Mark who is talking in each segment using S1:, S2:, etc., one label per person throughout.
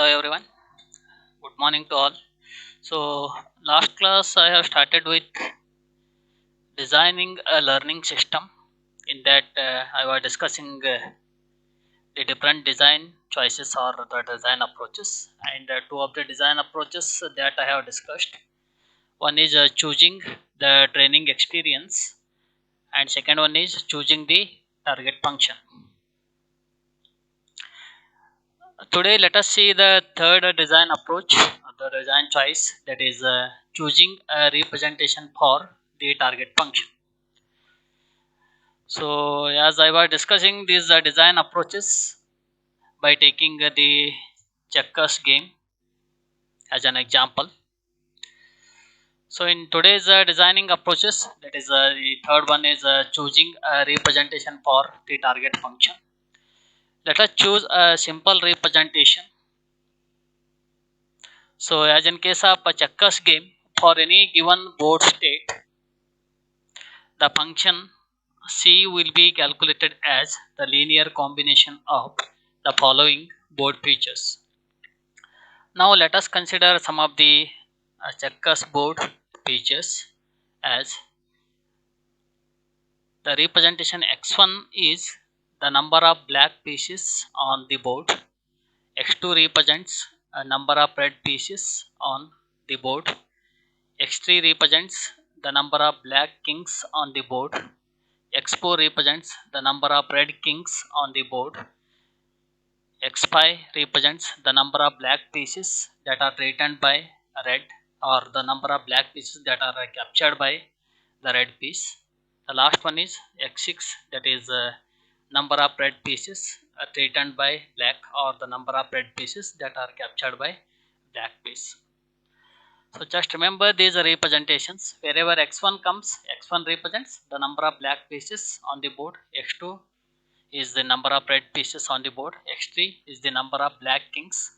S1: Hello everyone. Good morning to all. So last class I have started with designing a learning system. In that I was discussing the different design choices or the design approaches, and two of the design approaches that I have discussed. One is choosing the training experience, and second one is choosing the target function. Today, let us see the third design approach, the design choice, that is choosing a representation for the target function. So, as I was discussing these design approaches by taking the checkers game as an example. So, in today's designing approaches, that is the third one is choosing a representation for the target function. Let us choose a simple representation. So, as in case of a checkers game, for any given board state, the function C will be calculated as the linear combination of the following board features. Now, let us consider some of the checkers board features as the representation x1 is the number of black pieces on the board, x2 represents a number of red pieces on the board, x3 represents the number of black kings on the board, x4 represents the number of red kings on the board, x5 represents the number of black pieces that are returned by red, or the number of black pieces that are captured by the red piece. The last one is x6, that is number of red pieces returned by black, or the number of red pieces that are captured by black piece. So just remember these representations. Wherever x1 comes, x1 represents the number of black pieces on the board, x2 is the number of red pieces on the board, x3 is the number of black kings,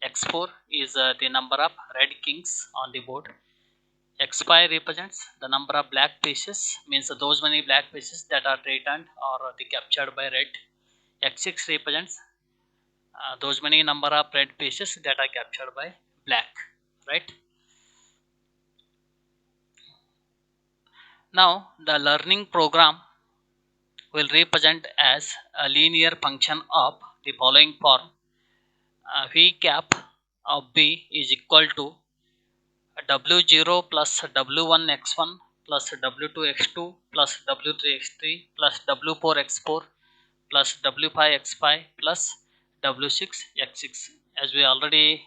S1: x4 is the number of red kings on the board, x5 represents the number of black pieces, means those many black pieces that are returned or captured by red, x6 represents those many number of red pieces that are captured by black, right? Now, the learning program will represent as a linear function of the following form. V cap of B is equal to W0 plus W1 x1 plus W2 x2 plus W3 x3 plus W4 x4 plus W5 x5 plus W6 x6. As we already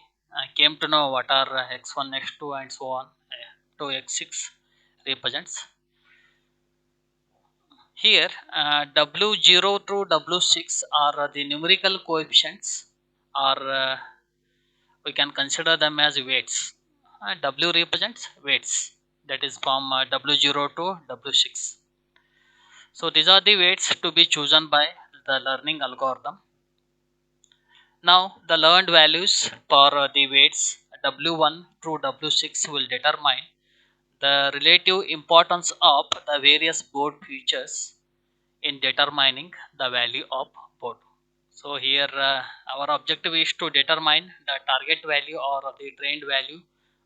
S1: came to know what are x1, x2 and so on to x6 represents. Here, W0 through W6 are the numerical coefficients, or we can consider them as weights. W represents weights, that is from W0 to W6. So, these are the weights to be chosen by the learning algorithm. Now, the learned values for the weights W1 through W6 will determine the relative importance of the various board features in determining the value of board. So here our objective is to determine the target value or the trained value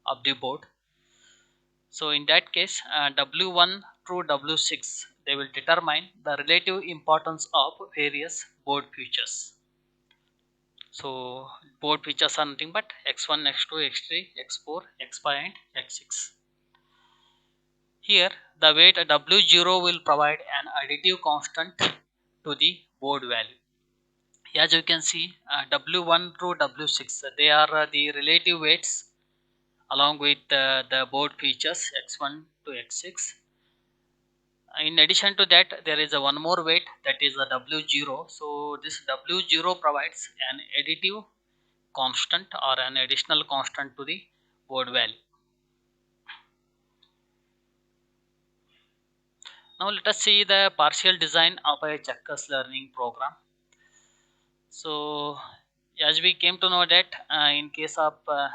S1: of the board. So in that case W1 through W6 they will determine the relative importance of various board features. So board features are nothing but x1, x2, x3, x4, x5 and x6. Here the weight W0 will provide an additive constant to the board value. As you can see W1 through W6 they are the relative weights along with the board features x1 to x6. In addition to that there is a one more weight, that is a W0. So this W0 provides an additive constant or an additional constant to the board value. Now let us see the partial design of a checkers learning program. So as we came to know that in case of a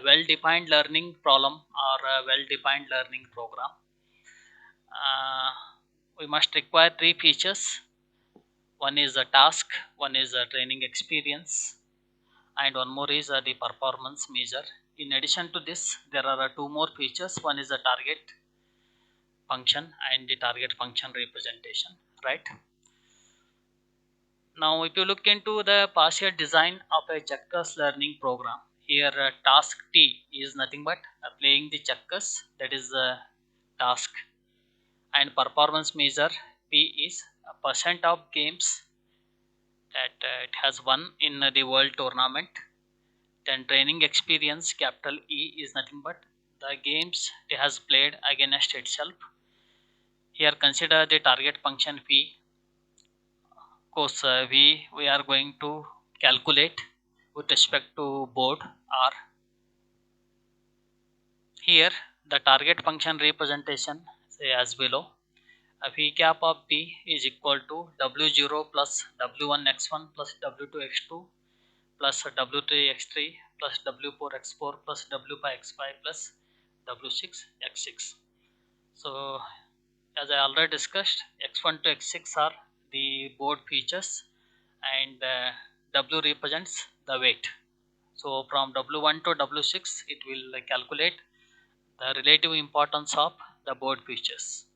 S1: well-defined learning problem or a well-defined learning program, we must require three features. One is a task, one is a training experience, and one more is the performance measure. In addition to this, there are two more features. One is the target function and the target function representation, right? Now if you look into the partial design of a checkers learning program, here task T is nothing but playing the checkers, that is the task, and performance measure P is a percent of games that it has won in the world tournament. Then training experience capital E is nothing but the games it has played against itself. Here consider the target function P. Of course, we are going to calculate with respect to board R. Here the target function representation say as below. A v cap of P is equal to W0 plus W1 x1 plus W2 x2 plus W3 x3 plus W4 x4 plus W5 x5 plus W6 x6. So as I already discussed, x1 to x6 are the board features, and W represents the weight. So from W1 to W6 it will calculate the relative importance of the board features,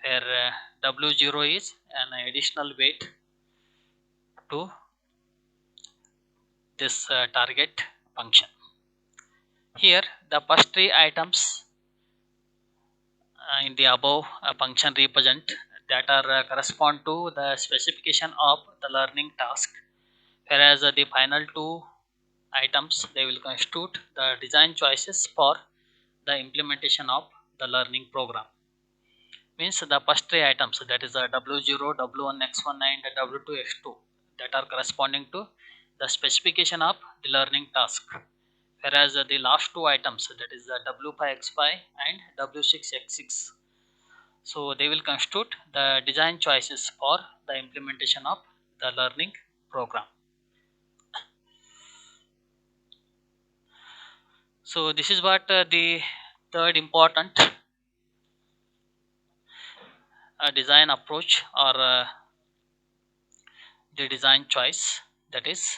S1: where W0 is an additional weight to this target function. Here the first three items in the above function represent that are correspond to the specification of the learning task, whereas the final two items they will constitute the design choices for the implementation of the learning program. Means the first three items, that is W0, W1 x1 and W2 x2, that are corresponding to the specification of the learning task, whereas the last two items, that is the W5 x5 and W6 x6, so they will constitute the design choices for the implementation of the learning program. So this is what the third important design approach, or the design choice, that is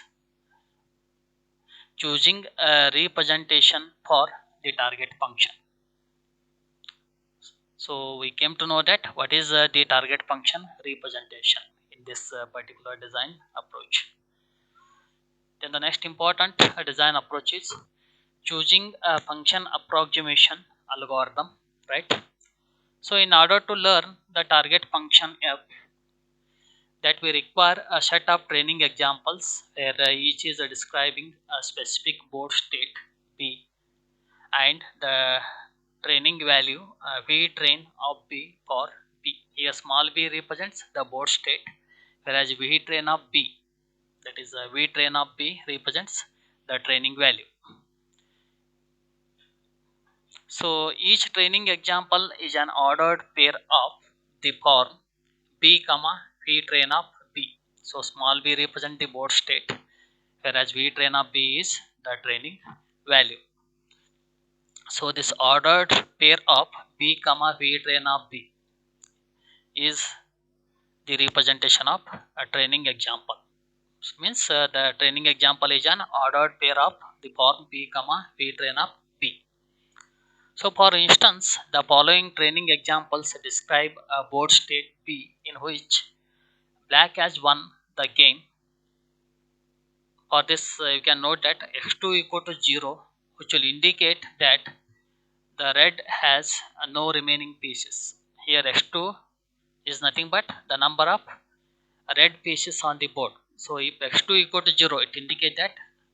S1: choosing a representation for the target function. So we came to know that what is the target function representation in this particular design approach. Then the next important design approach is choosing a function approximation algorithm, right? So in order to learn the target function f, that we require a set of training examples where each is describing a specific board state b, and the training value v train of b for b. Here small b represents the board state, whereas v train of b, that is v train of b represents the training value. So each training example is an ordered pair of the form b comma v train of b. So small b represent the board state, whereas v train of b is the training value. So this ordered pair of b comma v train of b is the representation of a training example. Means the training example is an ordered pair of the form b comma v train of b. So for instance, the following training examples describe a board state B in which black has won the game. For this, you can note that x2 equal to 0, which will indicate that the red has no remaining pieces. Here x2 is nothing but the number of red pieces on the board. So if x2 equal to 0, it indicates that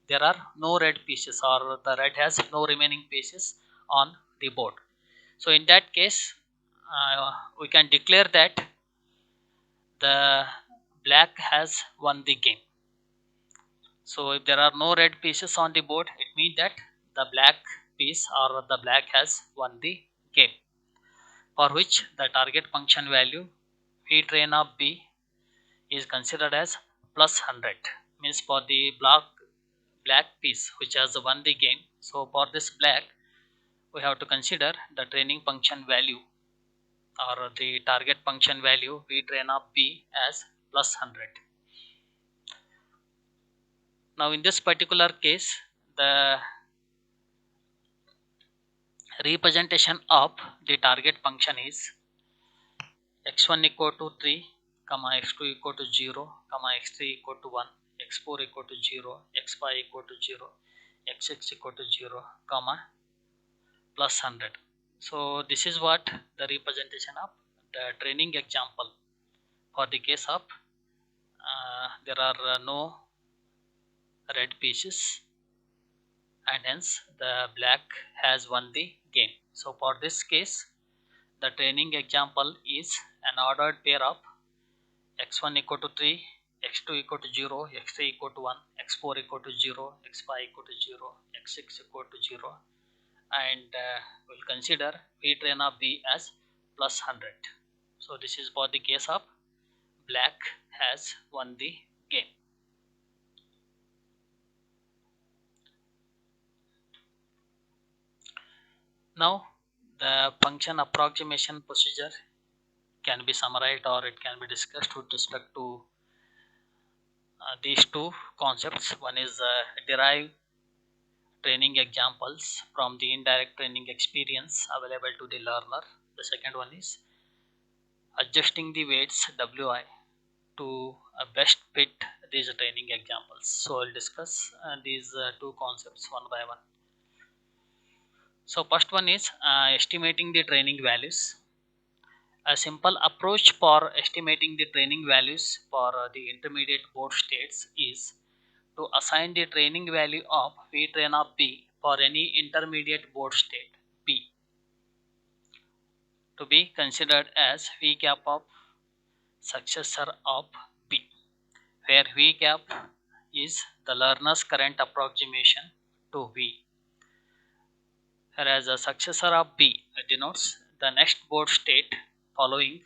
S1: there are no red pieces, or the red has no remaining pieces on the board. So in that case, we can declare that the black has won the game. So if there are no red pieces on the board, it means that the black piece or the black has won the game, for which the target function value v train of b is considered as plus 100. Means for the black piece which has won the game, so for this black we have to consider the training function value, or the target function value v train of b as plus 100. Now in this particular case, the representation of the target function is x1 equal to 3, comma x2 equal to 0, comma x3 equal to 1, x4 equal to 0, x5 equal to 0, x6 equal to 0, comma plus 100. So this is what the representation of the training example. For the case of there are no red pieces, and hence the black has won the game. So for this case, the training example is an ordered pair of x1 equal to 3, x2 equal to 0, x3 equal to 1, x4 equal to 0, x5 equal to 0, x6 equal to 0, and we'll consider v train of b as plus 100. So this is for the case of black has won the game. Now the function approximation procedure can be summarized or it can be discussed with respect to these two concepts. One is derive training examples from the indirect training experience available to the learner. The second one is adjusting the weights wi to best fit these training examples. So I'll discuss these two concepts one by one. So first one is estimating the training values. A simple approach for estimating the training values for the intermediate board states is to assign the training value of v train of b for any intermediate board state b to be considered as v cap of successor of b, where v cap is the learner's current approximation to v, whereas the successor of b denotes the next board state following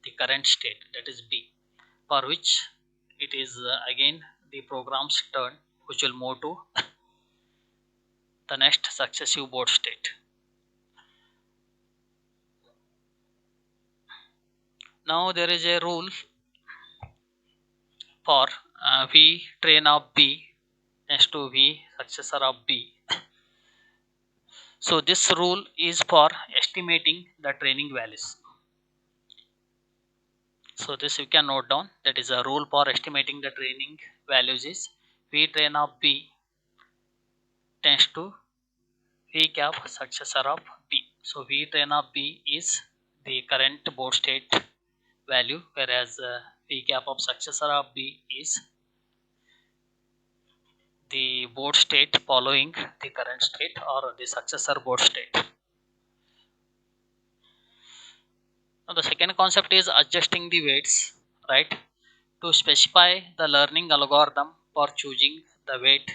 S1: the current state, that is b, for which it is again the program's turn, which will move to the next successive board state. Now there is a rule for v train of b next to v successor of b. So this rule is for estimating the training values. So this you can note down, that is a rule for estimating the training values is v train of b tends to v cap successor of b. So v train of b is the current board state value, whereas v cap of successor of b is the board state following the current state or the successor board state. Now the second concept is adjusting the weights, right? To specify the learning algorithm for choosing the weight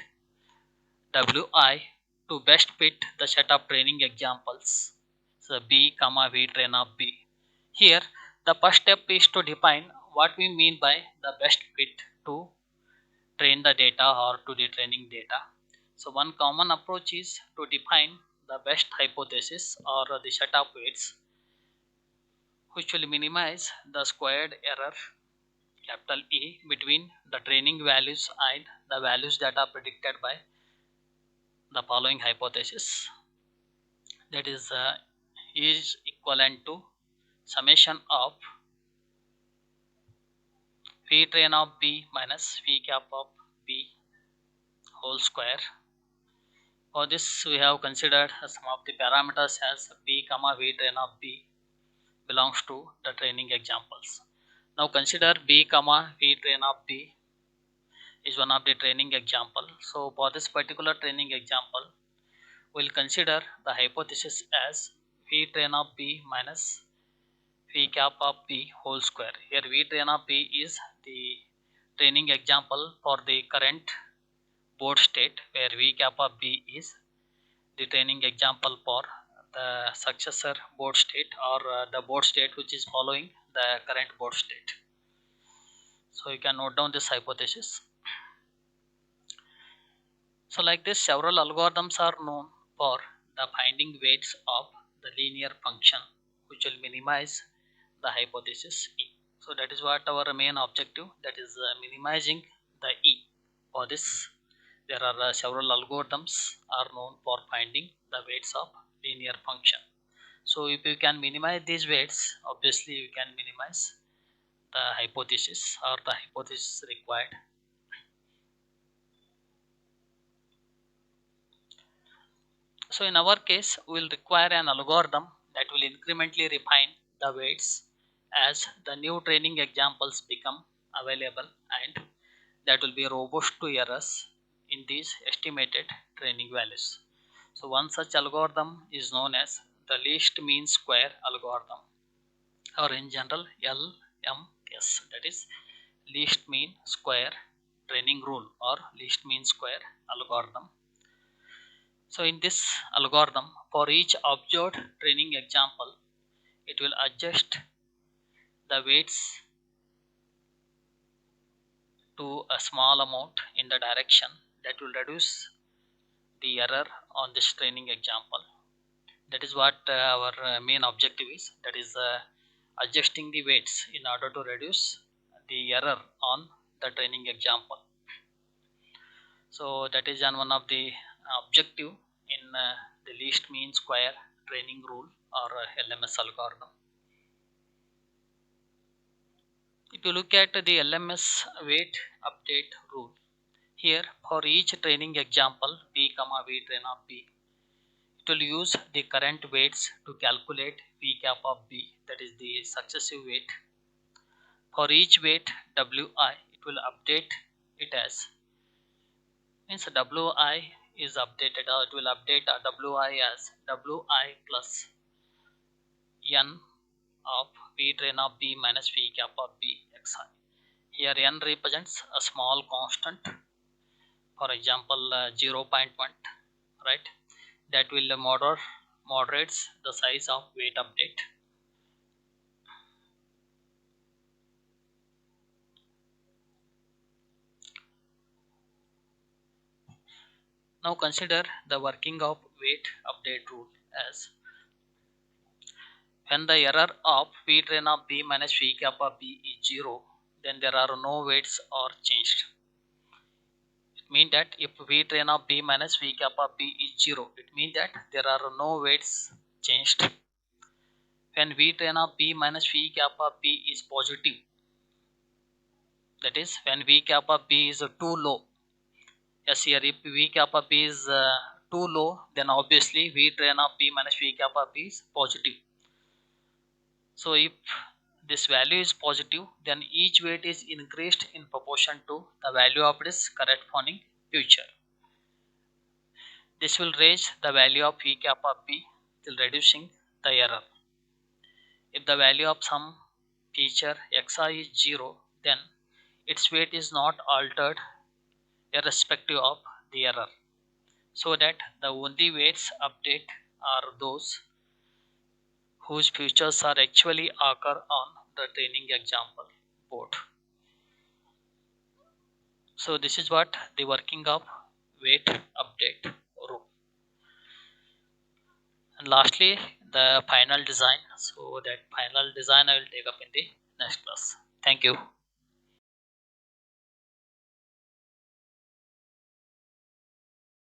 S1: wi to best fit the set of training examples. So b comma v train of b. Here the first step is to define what we mean by the best fit to train the data or to the training data. So one common approach is to define the best hypothesis or the set of weights which will minimize the squared error capital E between the training values and the values that are predicted by the following hypothesis, that is equivalent to summation of v train of b minus v cap of b whole square. For this we have considered some of the parameters as b comma v train of b belongs to the training examples. Now consider b comma v train of b is one of the training example. So for this particular training example, we'll consider the hypothesis as v train of b minus v cap of b whole square. Here v train of b is the training example for the current board state, where v cap of b is the training example for the successor board state or the board state which is following the current board state. So you can note down this hypothesis. So like this, several algorithms are known for the finding weights of the linear function which will minimize the hypothesis E. So that is what our main objective, that is minimizing the E for this there are several algorithms are known for finding the weights of linear function. So if you can minimize these weights, obviously you can minimize the hypothesis or the hypothesis required. So in our case, we will require an algorithm that will incrementally refine the weights as the new training examples become available, and that will be robust to errors in these estimated training values. So one such algorithm is known as the least mean square algorithm, or in general LMS, that is least mean square training rule or least mean square algorithm. So in this algorithm, for each observed training example, it will adjust the weights to a small amount in the direction that will reduce the error on this training example. That is what our main objective is. That is adjusting the weights in order to reduce the error on the training example. So that is one of the objective in the least mean square training rule or LMS algorithm. If you look at the LMS weight update rule, here for each training example b comma v train of b, it will use the current weights to calculate v cap of b, that is the successive weight. For each weight wi, it will update it as, means wi is updated, or it will update wi as wi plus n of v train of b minus v cap of b xi. Here n represents a small constant, for example 0 0.1, right? That will moderates the size of weight update. Now consider the working of weight update rule as, when the error of v train of b minus v cap of b is 0, then there are no weights are changed. It means that if v train of b minus v cap of b is 0, it means that there are no weights changed. When v train of b minus v cap of b is positive, that is when v cap of b is too low. Yes, here if v cap of b is too low, then obviously v train of b minus v cap of b is positive. So if this value is positive, then each weight is increased in proportion to the value of its corresponding feature. This will raise the value of v cap of b till reducing the error. If the value of some feature xi is 0, then its weight is not altered irrespective of the error, so that the only weights update are those whose features are actually occur on the training example board. So this is what the working of weight update rule. And lastly, the final design. So that final design I will take up in the next class. Thank you.